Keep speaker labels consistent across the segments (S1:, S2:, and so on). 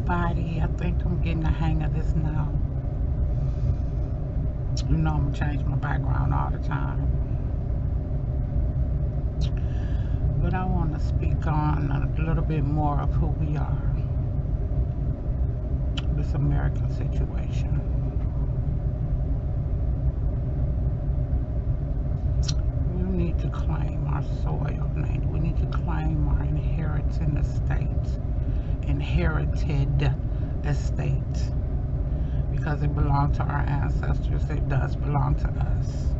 S1: everybody. I think I'm getting the hang of this now. You know, I'm gonna change my background all the time. But I want to speak on a little bit more of who we are, this American situation. We need to claim our soil, man. We need to claim our inheritance estate, inherited estate, because it belonged to our ancestors. It does belong to us.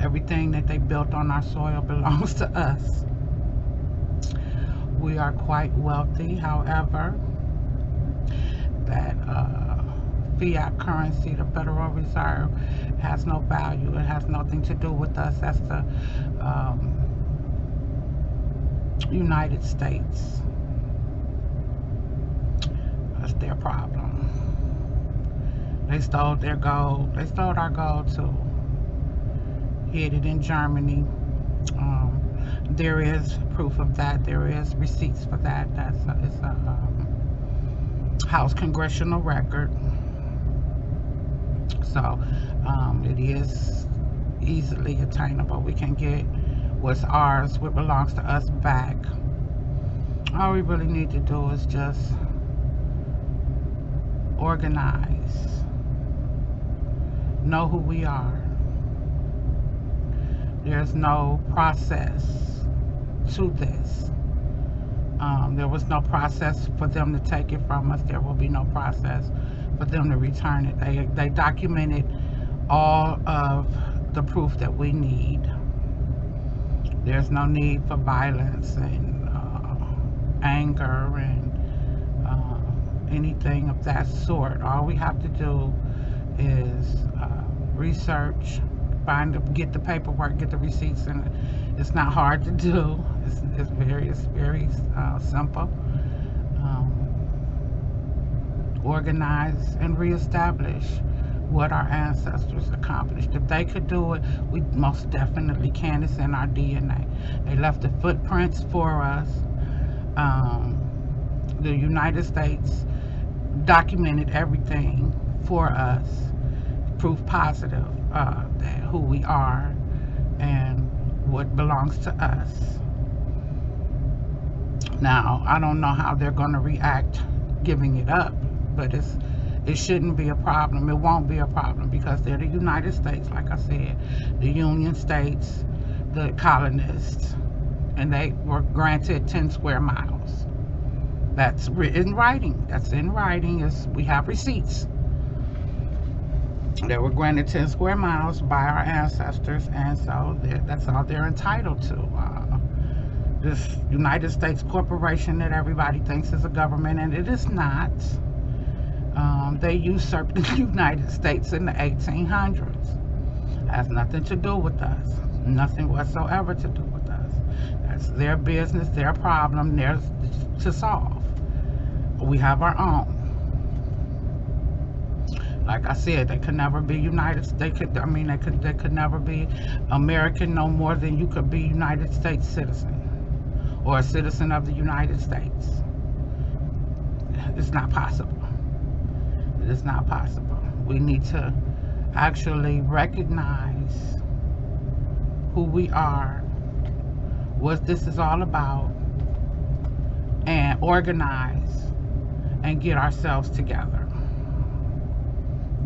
S1: Everything that they built on our soil belongs to us. We are quite wealthy, however, that fiat currency, the Federal Reserve, has no value. It has nothing to do with us. That's the United States. That's their problem. They stole their gold. They stole our gold too. Hid it in Germany. There is proof of that. There is receipts for that. It's a House congressional record. So it is easily attainable. We can get what's ours, what belongs to us, back. All we really need to do is just organize, know who we are. There's no process to this. There was no process for them to take it from us. There will be no process for them to return it. They documented all of the proof that we need. There's no need for violence and anger and anything of that sort. All we have to do is research, get the paperwork, get the receipts, and it's not hard to do. It's very simple. Organize and reestablish what our ancestors accomplished. If they could do it, we most definitely can. It's in our DNA. They left the footprints for us. The United States documented everything for us, proof positive that who we are and what belongs to us. Now, I don't know how they're going to react giving it up, but it shouldn't be a problem. It won't be a problem because they're the United States, like I said, the Union States, the colonists, and they were granted 10 square miles. That's in writing. That's in writing. We have receipts. They were granted 10 square miles by our ancestors, and so that's all they're entitled to. This United States corporation that everybody thinks is a government, and it is not. They usurped the United States in the 1800s. Has nothing to do with us. Nothing whatsoever to do with us. That's their business, their problem, theirs to solve. We have our own. Like I said, they could never be United. They could never be American no more than you could be United States citizen or a citizen of the United States. It's not possible. It is not possible. We need to actually recognize who we are, what this is all about, and organize and get ourselves together.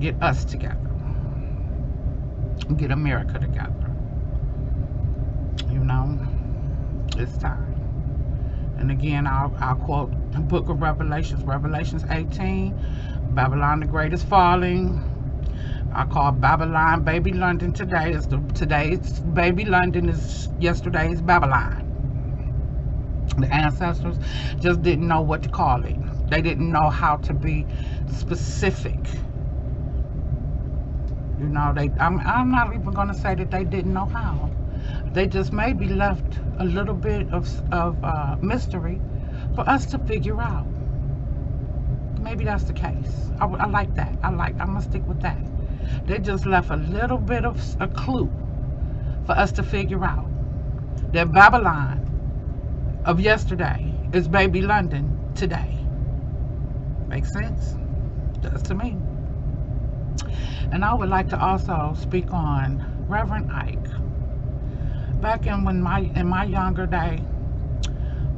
S1: Get us together. Get America together. You know, it's time. And again, I'll quote the book of Revelations 18. Babylon the Great is falling. I call Babylon baby London today. Today's baby London is yesterday's Babylon. The ancestors just didn't know what to call it. They didn't know how to be specific. You know, I'm not even going to say that they didn't know how. They just maybe left a little bit of mystery for us to figure out. Maybe that's the case. I like that. I'm going to stick with that. They just left a little bit of a clue for us to figure out that Babylon of yesterday is baby London today. Makes sense? Does to me. And I would like to also speak on Reverend Ike. Back in my younger day,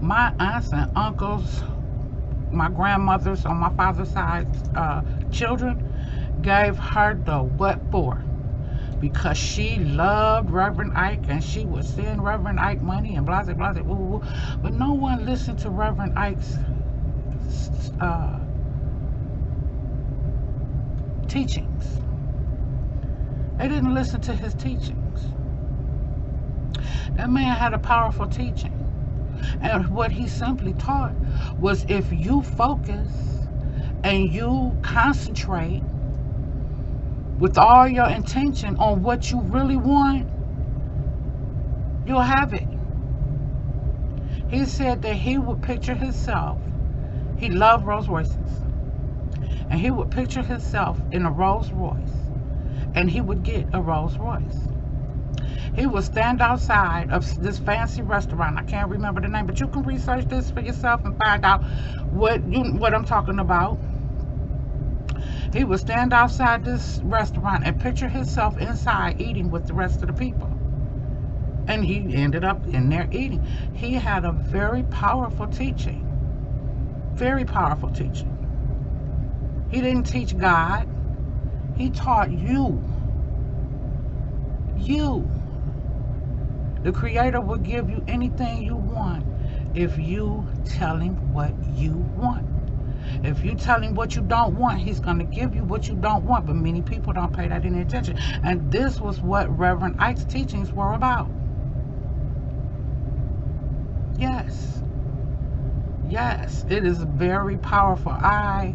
S1: my aunts and uncles, my grandmothers on my father's side, children, gave her the what for? Because she loved Reverend Ike and she would send Reverend Ike money and blah, blah, blah, woo, woo. But no one listened to Reverend Ike's teachings. They didn't listen to his teachings. That man had a powerful teaching. And what he simply taught was if you focus and you concentrate with all your intention on what you really want, you'll have it. He said that he would picture himself. He loved Rolls Royces. And he would picture himself in a Rolls Royce. And he would get a Rolls Royce. He would stand outside of this fancy restaurant. I can't remember the name, but you can research this for yourself and find out what I'm talking about. He would stand outside this restaurant and picture himself inside eating with the rest of the people. And he ended up in there eating. He had a very powerful teaching. Very powerful teaching. He didn't teach God. He taught you. You. The Creator will give you anything you want if you tell him what you want. If you tell him what you don't want, he's going to give you what you don't want. But many people don't pay that any attention. And this was what Reverend Ike's teachings were about. Yes. Yes, it is very powerful. I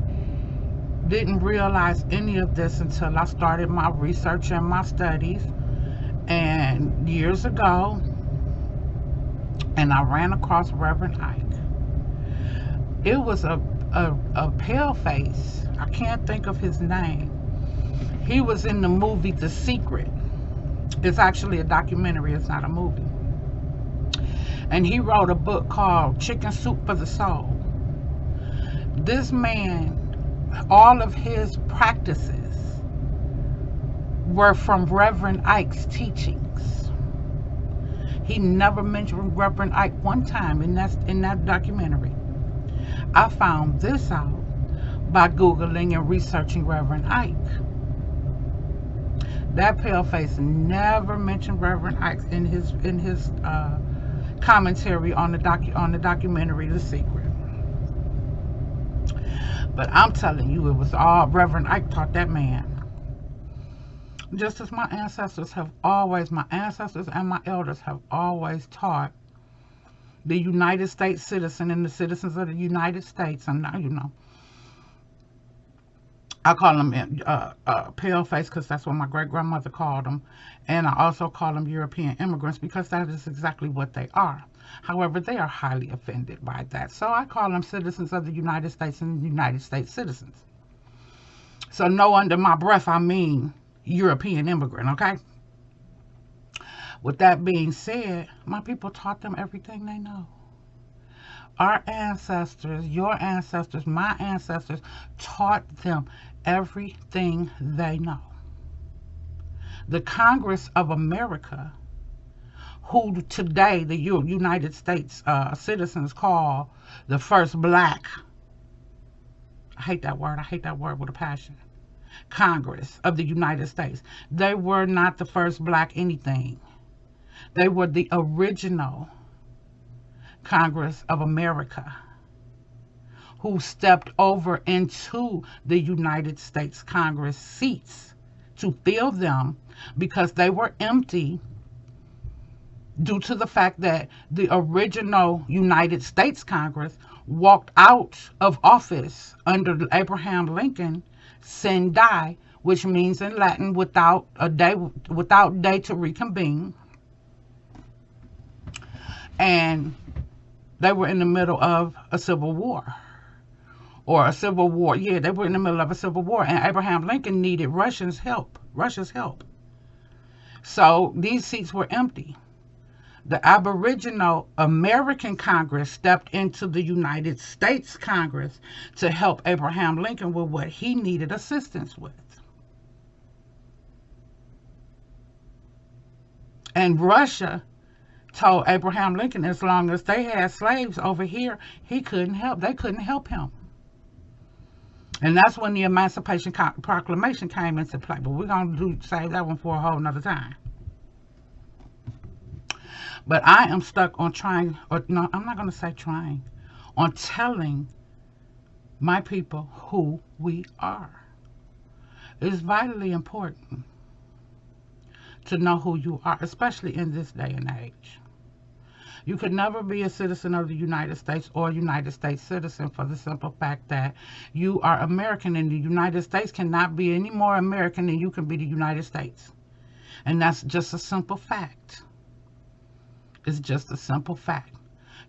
S1: didn't realize any of this until I started my research and my studies. And years ago, and I ran across Reverend Ike. It was a pale face. I can't think of his name. He was in the movie The Secret. It's actually a documentary. It's not a movie. And he wrote a book called Chicken Soup for the Soul. This man, all of his practices were from Reverend Ike's teachings. He never mentioned Reverend Ike one time in that documentary. I found this out by Googling and researching Reverend Ike. That paleface never mentioned Reverend Ike in his commentary on the documentary The Secret. But I'm telling you, it was all Reverend Ike taught that man. Just as my ancestors and my elders have always taught the United States citizen and the citizens of the United States, and now, you know, I call them pale face because that's what my great-grandmother called them. And I also call them European immigrants because that is exactly what they are. However, they are highly offended by that. So I call them citizens of the United States and United States citizens. So no, under my breath, I mean European immigrant, okay? With that being said, my people taught them everything they know. Our ancestors, your ancestors, my ancestors taught them everything they know. The Congress of America, who today the United States citizens call the first black, I hate that word with a passion, Congress of the United States. They were not the first black anything. They were the original Congress of America, who stepped over into the United States Congress seats to fill them because they were empty due to the fact that the original United States Congress walked out of office under Abraham Lincoln, sine die, which means in Latin without day to reconvene. And they were in the middle of a civil war. Yeah, they were in the middle of a civil war, and Abraham Lincoln needed Russia's help. So these seats were empty. The Aboriginal American Congress stepped into the United States Congress to help Abraham Lincoln with what he needed assistance with. And Russia told Abraham Lincoln as long as they had slaves over here, he couldn't help. They couldn't help him. And that's when the Emancipation Proclamation came into play. But we're going to save that one for a whole nother time. But I am stuck on trying, or no, I'm not going to say trying, on telling my people who we are. It's vitally important to know who you are, especially in this day and age. You could never be a citizen of the United States or a United States citizen for the simple fact that you are American, and the United States cannot be any more American than you can be the United States. And that's just a simple fact. It's just a simple fact.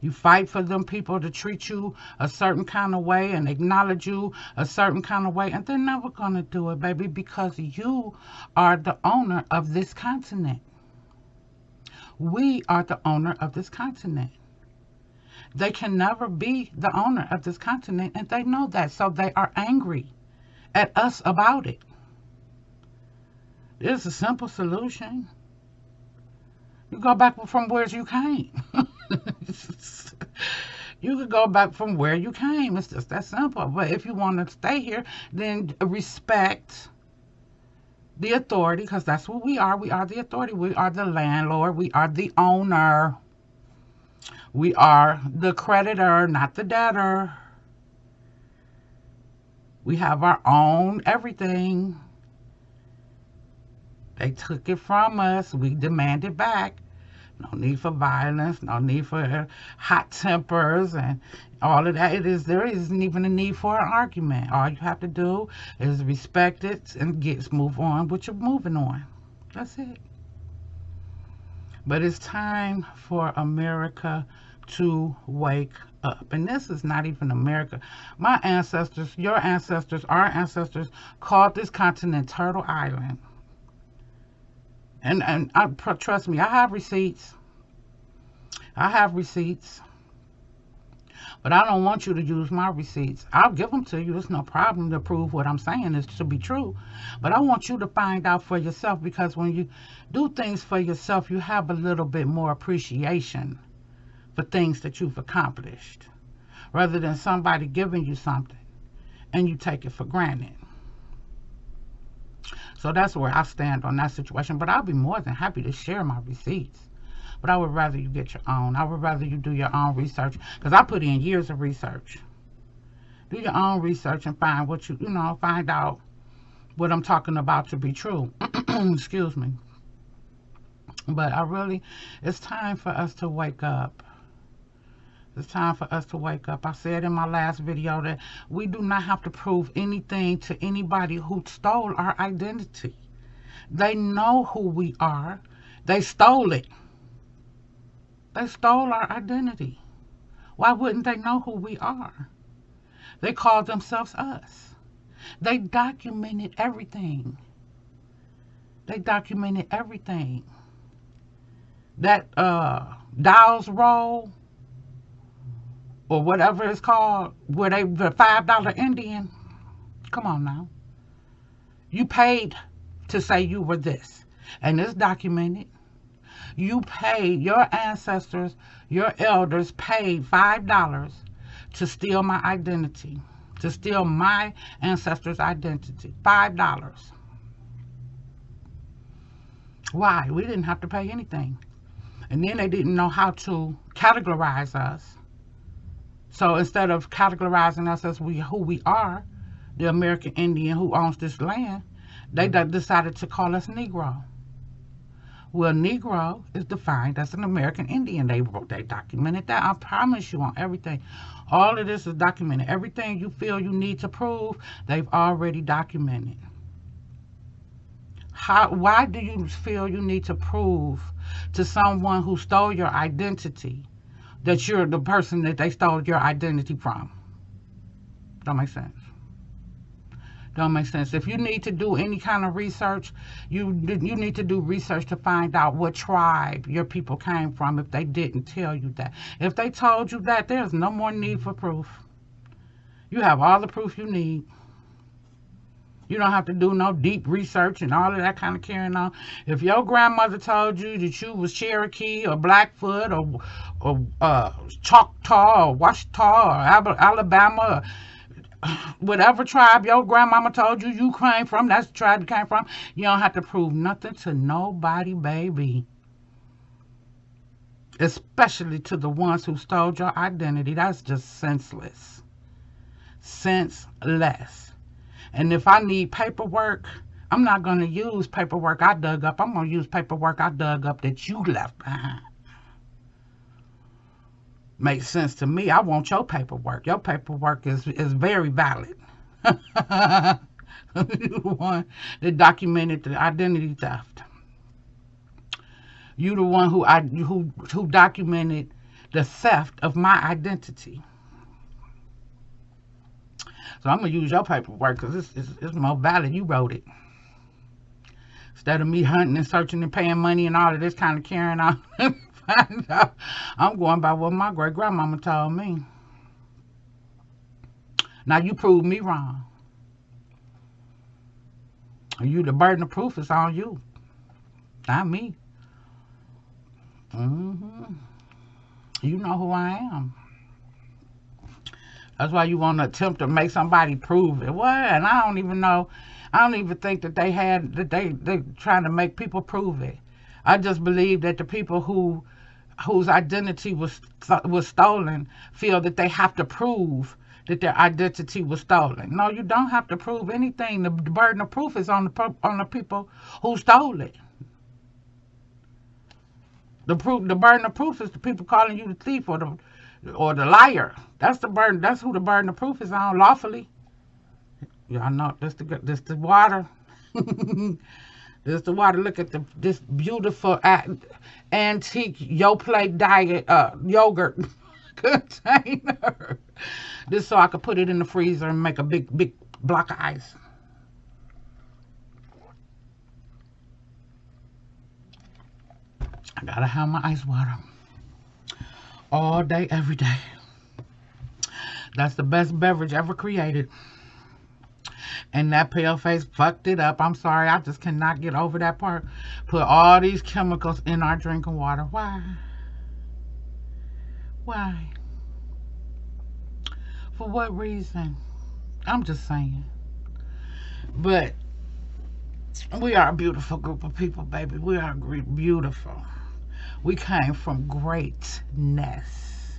S1: You fight for them people to treat you a certain kind of way and acknowledge you a certain kind of way, and they're never going to do it, baby, because you are the owner of this continent. We are the owner of this continent. They can never be the owner of this continent, and they know that, so they are angry at us about it. There's a simple solution. You go back from where you came. You could go back from where you came. It's just that simple. But if you want to stay here, then respect the authority, because that's what we are. We are the authority. We are the landlord. We are the owner. We are the creditor, not the debtor. We have our own everything. They took it from us. We demand it back. No need for violence. No need for hot tempers and all of that. There isn't even a need for an argument. All you have to do is respect it and move on what you're moving on. That's it. But it's time for America to wake up. And this is not even America. My ancestors, your ancestors, our ancestors called this continent Turtle Island. And trust me, I have receipts. I have receipts. But I don't want you to use my receipts. I'll give them to you. It's no problem to prove what I'm saying is to be true. But I want you to find out for yourself, because when you do things for yourself, you have a little bit more appreciation for things that you've accomplished, rather than somebody giving you something and you take it for granted. So that's where I stand on that situation. But I'll be more than happy to share my receipts. But I would rather you get your own. I would rather you do your own research, because I put in years of research. Do your own research and find what find out what I'm talking about to be true. Excuse me. But it's time for us to wake up. It's time for us to wake up. I said in my last video that we do not have to prove anything to anybody who stole our identity. They know who we are. They stole it. They stole our identity. Why wouldn't they know who we are? They call themselves us. They documented everything. They documented everything. That Dow's roll, or whatever it's called, where the $5 Indian. Come on now. You paid to say you were this. And it's documented. You paid, your ancestors, your elders paid $5 to steal my identity. To steal my ancestors' identity. $5. Why? We didn't have to pay anything. And then they didn't know how to categorize us. So instead of categorizing us as who we are, the American Indian who owns this land, they decided to call us Negro. Well, Negro is defined as an American Indian. They documented that. I promise you on everything. All of this is documented. Everything you feel you need to prove, they've already documented. Why do you feel you need to prove to someone who stole your identity that you're the person that they stole your identity from? Don't make sense. Don't make sense. If you need to do any kind of research, you need to do research to find out what tribe your people came from if they didn't tell you that. If they told you that, there's no more need for proof. You have all the proof you need. You don't have to do no deep research and all of that kind of carrying on. If your grandmother told you that you was Cherokee or Blackfoot or Choctaw or Washita or Alabama, or whatever tribe your grandmama told you you came from, that's the tribe you came from. You don't have to prove nothing to nobody, baby. Especially to the ones who stole your identity. That's just senseless. Senseless. And if I need paperwork, I'm not going to use paperwork I dug up. I'm going to use paperwork I dug up that you left behind. Makes sense to me. I want your paperwork. Your paperwork is very valid. You're the one that documented the identity theft. You're the one who documented the theft of my identity. So I'm going to use your paperwork because it's more valid. You wrote it. Instead of me hunting and searching and paying money and all of this kind of carrying on, I'm going by what my great-grandmama told me. Now, you proved me wrong. The burden of proof is on you, not me. You know who I am. That's why you want to attempt to make somebody prove it. What? And I don't even know. I don't even think that they trying to make people prove it. I just believe that the people whose identity was stolen feel that they have to prove that their identity was stolen. No, you don't have to prove anything. The burden of proof is on the people who stole it. The burden of proof is the people calling you the thief or the liar. That's the burden. That's who the burden of proof is on lawfully. Y'all know this the water. This the water. Look at this beautiful antique Yoplait diet yogurt container. This so I could put it in the freezer and make a big block of ice. I gotta have my ice water all day, every day. That's the best beverage ever created. And that pale face fucked it up. I'm sorry, I just cannot get over that part. Put all these chemicals in our drinking water. Why? Why? For what reason? I'm just saying. But we are a beautiful group of people, baby. We are beautiful. We came from greatness.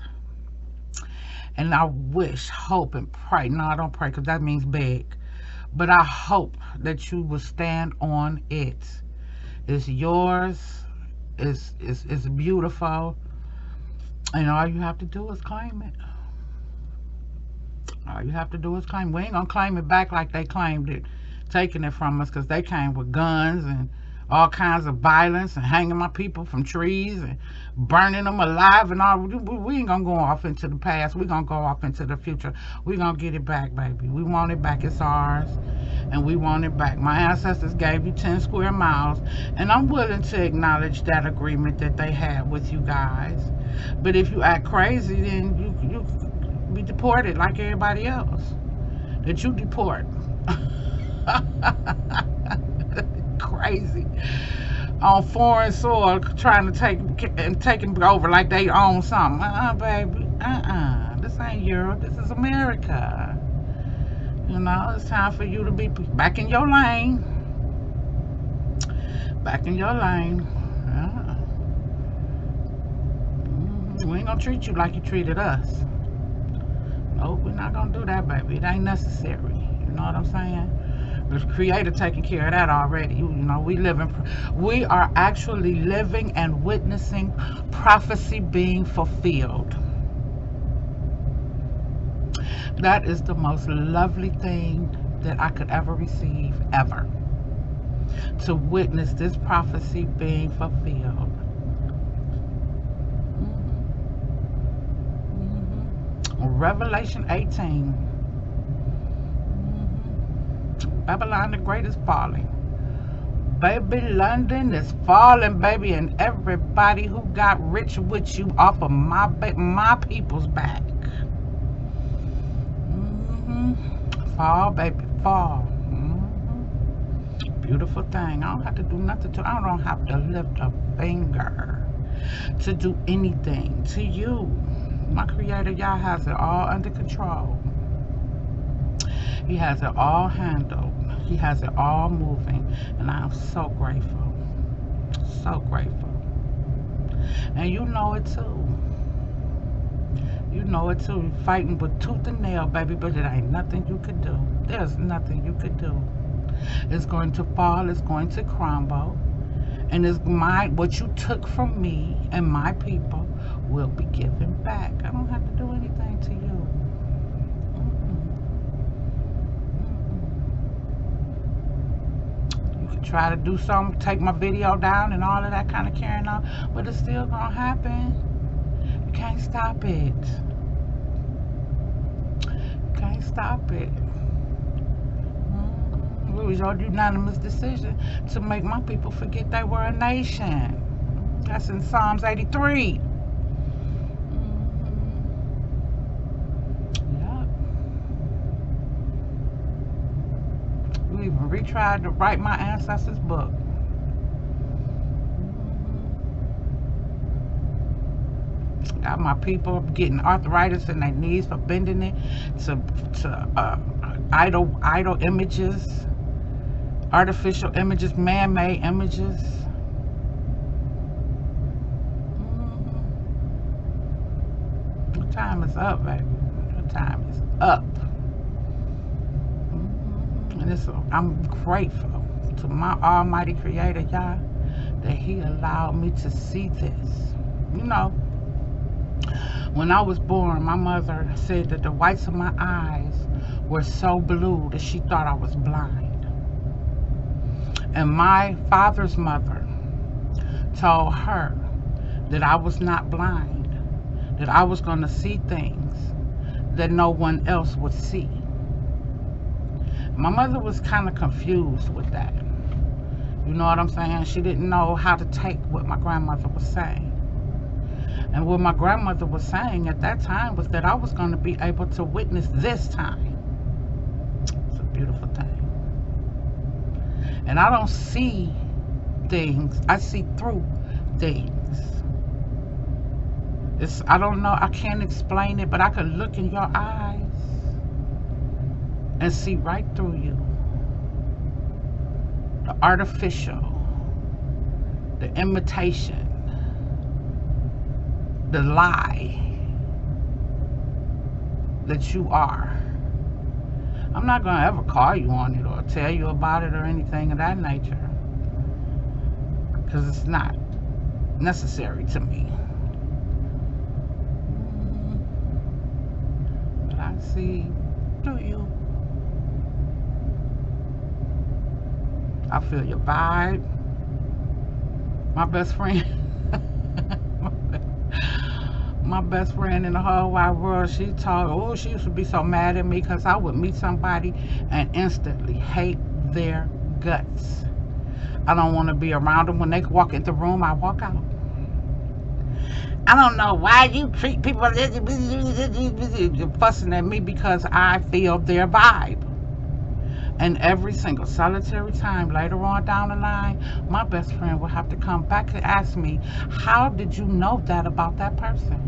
S1: And I wish, hope, and pray. No, I don't pray because that means beg. But I hope that you will stand on it. It's yours. It's beautiful. And all you have to do is claim it. All you have to do is claim it. We ain't going to claim it back like they claimed it, taking it from us, because they came with guns and all kinds of violence and hanging my people from trees and burning them alive and all. We ain't gonna go off into the past. We gonna go off into the future. We gonna get it back, baby. We want it back. It's ours, and we want it back. My ancestors gave you 10 square miles, and I'm willing to acknowledge that agreement that they had with you guys. But if you act crazy, then you be deported like everybody else that you deport. Crazy on foreign soil, trying to take it over like they own something. Baby, this ain't Europe. This is America. You know, it's time for you to be back in your lane. Back in your lane. We ain't gonna treat you like you treated us. Nope, we're not gonna do that, baby. It ain't necessary. You know what I'm saying? The Creator taking care of that already. You know, we are actually living and witnessing prophecy being fulfilled. That is the most lovely thing that I could ever receive, ever. To witness this prophecy being fulfilled. Revelation 18. Babylon the Great is falling. Baby, London is falling, baby, and everybody who got rich with you off of my people's back. Fall, baby, fall. Beautiful thing. I don't have to do nothing to. I don't have to lift a finger to do anything to you. My Creator, Yah, has it all under control. He has it all handled. He has it all moving, and I am so grateful. So grateful. And you know it too. You know it too. You're fighting with tooth and nail, baby, but it ain't nothing you could do. There's nothing you could do. It's going to fall. It's going to crumble. And it's what you took from me and my people will be given back. I don't have to do anything to you. You can try to do something, take my video down and all of that kind of carrying on, but it's still gonna happen. You can't stop it. You can't stop it. It was your unanimous decision to make my people forget they were a nation. That's in Psalms 83. Yep. You even retried to write my ancestors' book. Got my people getting arthritis in their knees for bending it to idol images. Artificial images, man-made images. Your time is up, baby. Your time is up. And I'm grateful to my Almighty Creator, Yah, that He allowed me to see this. You know, when I was born, my mother said that the whites of my eyes were so blue that she thought I was blind. And my father's mother told her that I was not blind, that I was going to see things that no one else would see. My mother was kind of confused with that. You know what I'm saying? She didn't know how to take what my grandmother was saying. And what my grandmother was saying at that time was that I was going to be able to witness this time. It's a beautiful thing. And I don't see things. I see through things. I don't know. I can't explain it, but I can look in your eyes and see right through you. The artificial, the imitation, the lie that you are. I'm not going to ever call you on it or tell you about it or anything of that nature, because it's not necessary to me. But I see through you. I feel your vibe. My best friend. My best friend in the whole wide world, she used to be so mad at me because I would meet somebody and instantly hate their guts. I don't want to be around them. When they walk in the room, I walk out. I don't know why you treat people fussing at me, because I feel their vibe. And every single solitary time later on down the line, my best friend will have to come back and ask me, how did you know that about that person?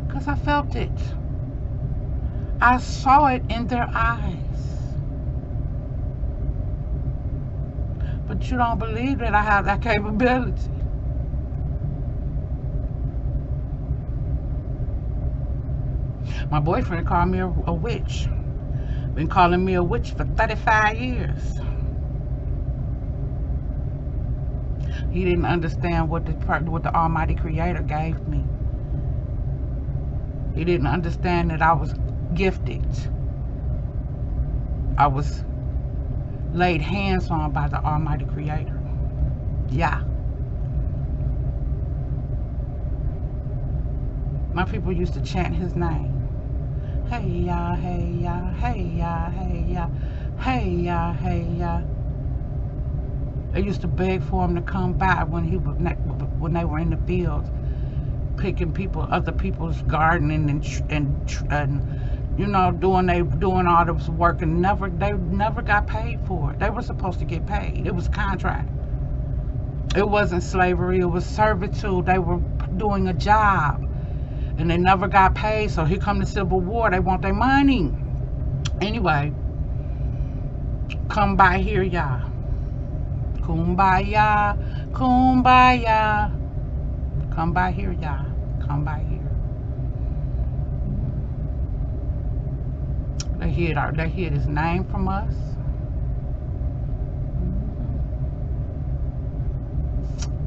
S1: Because I felt it. I saw it in their eyes. But you don't believe that I have that capability. My boyfriend called me a witch. Been calling me a witch for 35 years. He didn't understand what the Almighty Creator gave me. He didn't understand that I was gifted. I was laid hands on by the Almighty Creator. Yeah. My people used to chant His name. Hey ya, hey ya, hey ya, hey ya. Hey, ya, hey, ya. They used to beg for him to come by when they were in the fields, picking other people's gardening and doing all this work, and they never got paid for it. They were supposed to get paid. It was contract. It wasn't slavery. It was servitude. They were doing a job, and they never got paid. So here come the Civil War. They want their money. Anyway, come by here, y'all. Kumbaya, kumbaya. Come by here, y'all. Come by here. They hid his name from us.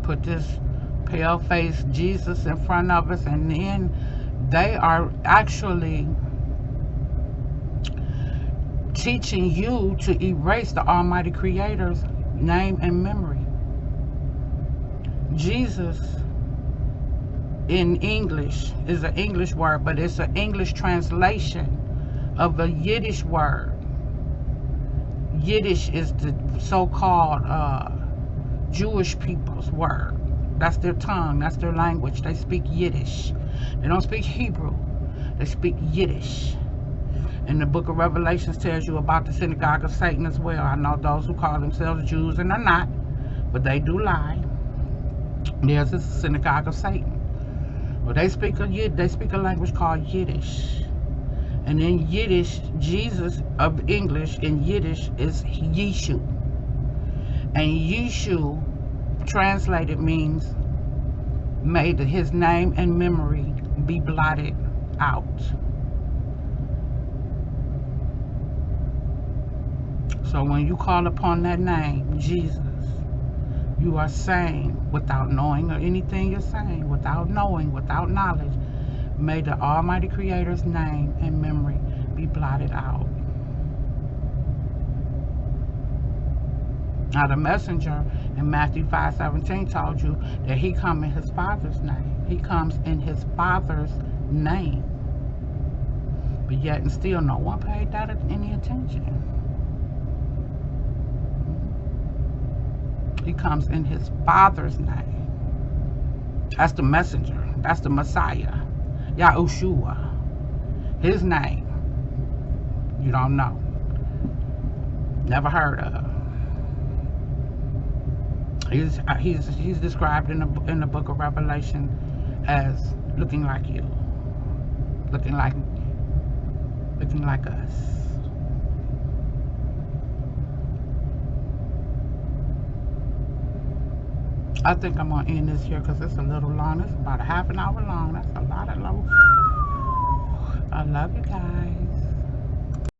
S1: Put this pale-faced Jesus in front of us, and then they are actually teaching you to erase the Almighty Creator's name and memory. Jesus in English is an English word, but it's an English translation of a Yiddish word. Yiddish is the so-called Jewish people's word. That's their tongue, that's their language. They speak Yiddish. They don't speak Hebrew, they speak Yiddish. And the book of Revelations tells you about the synagogue of Satan as well. I know those who call themselves Jews and are not, but they do lie. There's a synagogue of Satan. Well, they speak a language called Yiddish. And in Yiddish, Jesus of English in Yiddish is Yeshu. And Yeshu translated means may his name and memory be blotted out. So when you call upon that name, Jesus, you are saying, without knowing or anything you're saying, without knowing, without knowledge, may the Almighty Creator's name and memory be blotted out. Now the messenger in Matthew 5:17 told you that he come in his Father's name. He comes in his Father's name. But yet and still no one paid that any attention. He comes in his Father's name. That's the messenger. That's the Messiah. Yahushua. His name. You don't know. Never heard of. He's described in the book of Revelation as looking like you. Looking like us. I think I'm gonna end this here because it's a little long. It's about a half an hour long. That's a lot of long. I love you guys.